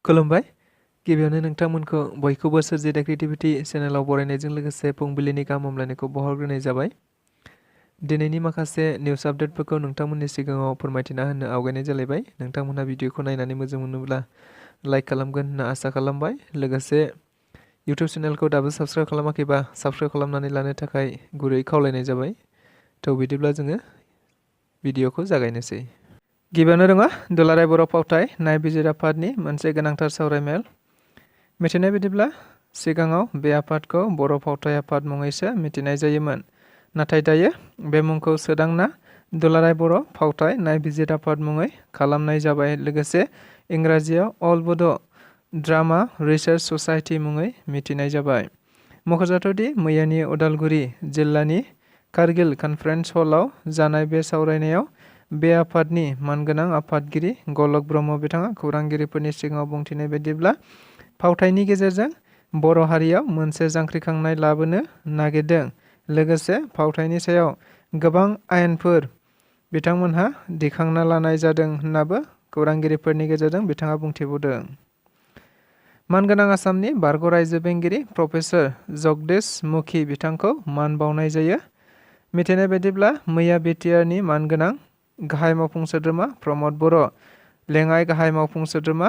खुलुमबाय। गिबियावनो नोंथांमोनखौ बयखौबो सोरजिदा क्रिएटिभिटि चेनेलाव बरायनायजों लोगोसे फुंबिलिनि गाहाम हामलायनायखौ बावहरग्रोनाय जाबाय। दिनैनि माखासे निउस आपडेटफोरखौ नोंथांमोननि सिगाङाव फोरमायथिना होनो आवगायनाय जालायबाय। नोंथांमोनहा भिडिअखौ नायनानै मोजां मोनोब्ला लाइक खालामगोन होनना आसा खालामबाय। लोगोसे इउटिउब चेनेलखौ दाबो साबस्क्राइब खालामाखैबा साबस्क्राइब खालामनानै लानो थाखाय गुरै खावलायनाय जाबाय। थ' बिदिब्ला जोङो भिडिअखौ जागायनोसै। गिबियावनो दङ दुलाराय बर' फावथाय नायबिजिर आफादनि मोनसे गोनांथार सावरायमेल। मिथिनाय बायदिब्ला सिगाङाव बे आफादखौ बर' फावथाय आफाद मुङैसो मिथिनाय जायोमोन, नाथाय दायो बे मुंखौ सोदांना दुलाराय बर' फावथाय नायबिजिर आफाद मुङै खालामनाय जाबाय। लोगोसे इंराजियाव अल बड' ड्रामा रिसार्च ससाइटि मुङै मिथिनाय जाबाय। मख'जाथावदि मैयानि उदालगुरि जिल्लानि कारगिल कनफारेन्स हलाव जानाय बे सावरायनायाव बे आफादनि मानगोनां आफादगिरि गलक ब्रह्म बिथाङा खौरांगिरिफोरनि सिगाङाव बुंथिनाय बायदिब्ला फावथायनि गेजेरजों बर' हारियाव मोनसे जांख्रिखांनाय लाबोनो नागिरदों। लोगोसे फावथायनि सायाव गोबां आयेनफोर बिथांमोनहा दिखांना लानाय जादों होननाबो खौरांगिरिफोरनि गेजेरजों बिथाङा बुंथिबावदों। मानगोनां आसामनि बारग' रायजो बेंगिरि प्रफेसर जगदीश मुखी बिथांखौ मान बावनाय जायो। मिथिनाय बायदिब्ला मैया बिटिआरनि मानगोनां गाहाय मावफुं सोद्रोमा प्रमद बर', लेङाइ गाहाय मावफुं सोद्रोमा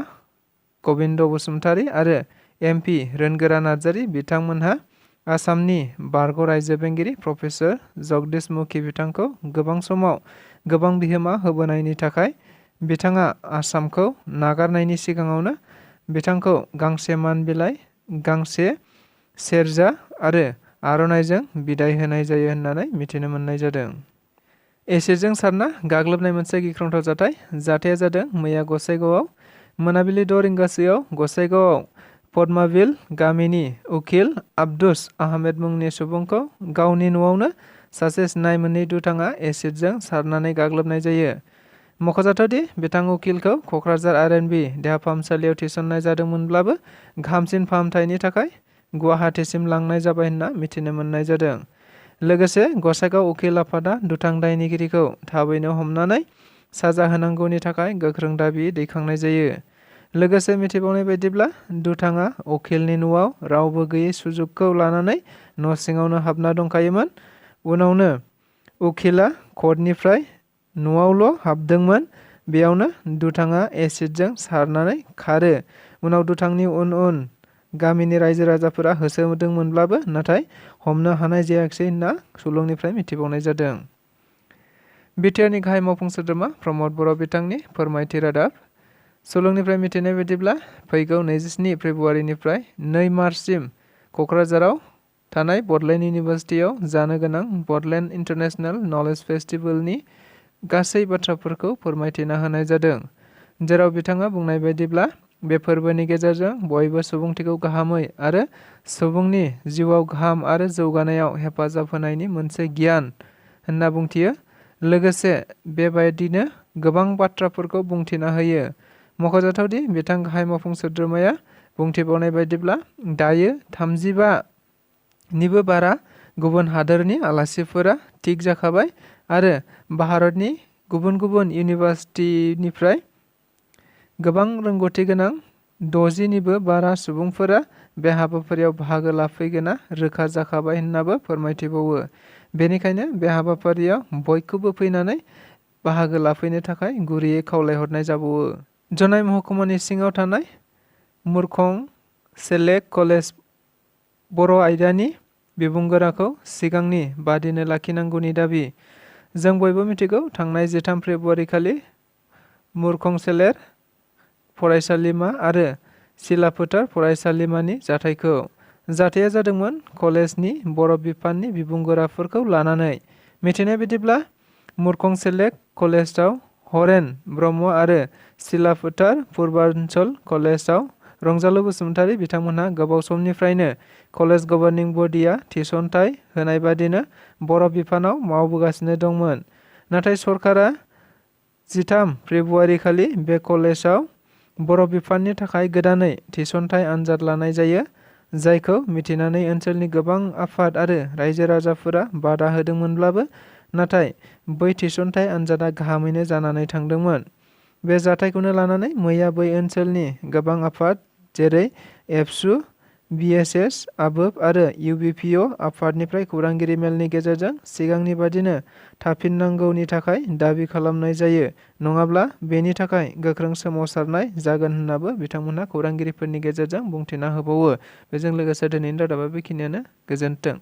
गबिन्द बसुमतारी आरो एमपि रोनगोरा नार्जारी बिथांमोनहा आसामनि बारग' रायजो बेंगिरि प्रफेसर जगदीश मुखी बिथांखौ गोबां समाव गोबां बिहोमा होबोनायनि थाखाय बिथाङा आसामखौ नागारनायनि सिगाङावनो बिथांखौ गांसे मान बिलाइ, गांसे सेरजा आरो आर'नाइजों बिदाय होनाय जायो होननानै मिथिनो मोननाय जादों। एसिडजों सारना गाग्लोबनाय मोनसे गिख्रंथाव जाथाया जादों मैया गसाइगावआव मोनाबिलि 6 रिंगासोआव गसाइगावआव पद्माबिल गामिनि उकिल आब्दुस आहमेद मुंनि सुबुंखौ गावनि न'आवनो सासे सिनाय मोनै दुथाङा एसिडजों सारनानै गाग्लोबनाय जायो। मख'जाथावदि बिथां उकिलखौ क'क्राझार आर.एन.बि देहा फाहामसालियाव थिसननाय जादोंमोनब्लाबो गाहामसिन फाहामथायनि थाखाय गुवाहाटीसिम लांनाय जाबाय होनना मिथिनो मोननाय जादों। लोगोसे गसाइगाव उकिल आफादा दुथां दायनिगिरिखौ थाबैनो हमनानै साजा होनांगौनि थाखाय गोख्रों दाबि दैखांनाय जायो। लोगोसे मिथिबावनाय बायदिब्ला दुथाङा उकिलनि न'आव रावबो गैयै सुजुगखौ लानानै न' सिङावनो हाबना दंखायोमोन। उनावनो उकिला कर्टनिफ्राय न'आवल' हाबदोंमोन। बेयावनो दुथाङा एसिडजों सारनानै खारो। उनाव दुथांनि उन गामिनि रायजो राजाफोरा होसोदोंमोनब्लाबो नाथाय हमनो हानाय जायाखिसै होनना सुलुंनिफ्राय मिथिबावनाय जादों। बिटिआरनि गाहाय मावफुं सोद्रोमा प्रमद बर' बिथांनि फोरमायथि रादाब। सुलुंनिफ्राय मिथिनाय बायदिब्ला फैगौ 27 फेब्रुवारिनिफ्राय 2 मार्चसिम क'क्राझाराव थानाय बडलेण्ड इउनिभार्सिटियाव जानो गोनां बडलेण्ड इन्टारनेशनेल नलेज फेस्टिभेलनि गासै बाथ्राफोरखौ फोरमायथिना होनाय जादों। जेराव बिथाङा बुंनाय बायदिब्ला बे फोरबोनि गेजेरजों बयबो सुबुंथिखौ गाहामै आरो सुबुंनि जिउआव गाहाम आरो जौगानायाव हेफाजाब होनायनि मोनसे गियान होनना बुंथियो। लोगोसे बेबायदिनो गोबां बाथ्राफोरखौ बुंथिना होयो। मख'जाथावदि बिथां गाहाय मावफुं सोद्रोमाया बुंथिबावनाय बायदिब्ला दायो 35निबो बारा गुबुन हादोरनि आलासिफोरा थिग जाखाबाय आरो भारतनि गुबुन गुबुन इउनिभार्सिटिनिफ्राय गोबां रोंगौथि गोनां 60निबो बारा सुबुंफोरा बे हाबाफारियाव बाहागो लाफैगोना रोखा जाखाबाय होननाबो फोरमायथिबावो। बेनिखायनो बे हाबाफारियाव बयखौबो फैनानै बाहागो लाफैनो थाखाय गुरैयै खावलायहरनाय जाबावो। जनाय महकुमानि सिङाव थानाय मुरखं सेलेक्ट कलेज बर' आयदानि बिबुंगोराखौ सिगांनि बादिनो लाखिनांगौनि दाबि। जों बयबो मिथिगौ थांनाय 13 फेब्रुवारि खालि मुरखंसेलेर फरायसालिमा आरो सिलाफोथार फरायसालिमानि जाथायखौ। जाथाया जादोंमोन कलेजनि बर' बिफाननि बिबुंगोराफोरखौ लानानै। मिथिनाय बायदिब्ला मुरखंसेलेक कलेजाव हरेन ब्रह्म आरो सिलाफोथार पुर्बान्चल कलेजाव रंजालु बसुमतारी बिथांमोनहा गोबाव समनिफ्रायनो कलेज गभर्निं बडिया थिसनथाइ होनाय बादिनो बर' बिफानाव मावबोगासिनो दंमोन। नाथाय सरकारा 13 फेब्रुवारि खालि बे कलेजाव बर' बिफाननि थाखाय गोदानै थिसनथाइ आनजाद लानाय जायो। जायखौ मिथिनानै ओनसोलनि गोबां आफाद आरो रायजो राजाफोरा बादा होदोंमोनब्लाबो नाथाय बै थिसनथाइ आनजादा गाहामैनो जानानै थांदोंमोन। बे जाथायखौनो लानानै मैया बै ओनसोलनि गोबां आफाद जेरै एबसु, BSS, आबोब आरो UBPO आफादनिफ्राय खौरांगिरि मेलनि गेजेरजों सिगांनि बादिनो थाफिननांगौनि थाखाय दाबि खालामनाय जायो, नङाब्ला बेनि थाखाय गोख्रों सोमावसारनाय जागोन होन्नाबो बिथांमोनहा खौरांगिरिफोरनि गेजेरजों बुंथिना होबावो। बेजों लोगोसे दिनैनि रादाबा बेखिनियानो। गोजोन्थों।